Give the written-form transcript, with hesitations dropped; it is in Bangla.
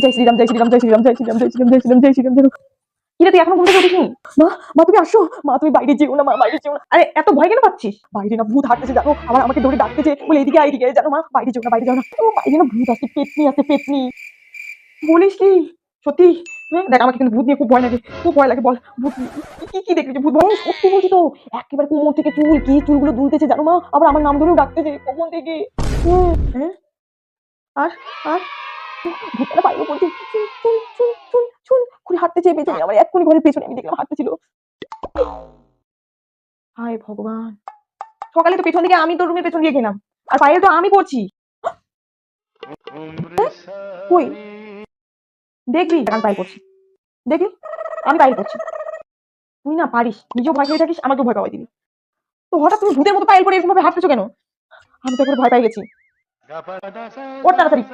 জয় শ্রীরাম জয় শ্রীরাম জয় শ্রীরাম জয় শ্রীরাম জয় শ্রীরাম জয় শ্রীরাম জয় শ্রীরাম জয়। কিরে তুই এখনো ঘুম থেকে উঠিসনি? মা মা তুমি আসো, মা তুমি বাইরে যেও না, মা বাইরে যেও না। আরে এত ভয় কেন পাচ্ছিস? বাইরে না ভূত হাঁটতেছে জানো, আবার আমাকে ধরে ডাকতেছে বলে এদিকে আয়, এদিকে আয়, জানো মা বাইরে যেও না, বাইরে যাও না। ও বাইরে না ভূত আসছে, পেতনি আছে, পেতনি। বলিস কি? সত্যি? দেখ আমাকে কিন্তু ভূত নিয়ে খুব ভয় লাগে, খুব ভয় লাগে। বল ভূত কি কি দেখলি? ভূত ভয়? সত্যি বলছি তো, একেবারে কোমর থেকে চুল, কি চুলগুলো দুলতেছে জানো মা, আবার আমার নাম ধরেও ডাকতেছে কখন থেকে। হ্যাঁ আর আর ভূতটা বাইরে পড়ছে, চুল চুল চুল চুল চুল করে হাঁটতেছে পেছনে, আমার এক্ষুনি ঘরের পেছনে আমি দেখলাম হাঁটতেছিল। হায় ভগবান, সকালে তো পেছন দিকে আমি তো রুমের পেছন দিয়ে গেলাম, আর বাইরে তো আমি পড়ছি। কই দেখবি আমি বাইরে পড়ছি, দেখলি আমি বাইরে পড়ছি। তুই না পারিস, নিজেও ভয় খেয়ে থাকিস, আমাকেও ভয় পাওয়াই দিবি। তো হঠাৎ তুমি ভূতের মতো পায়েল পরে এরকম ভাবে হাঁটতেছো কেন? আমি তো একবার ভয় পাই গেছি। ওর তাড়াতাড়ি।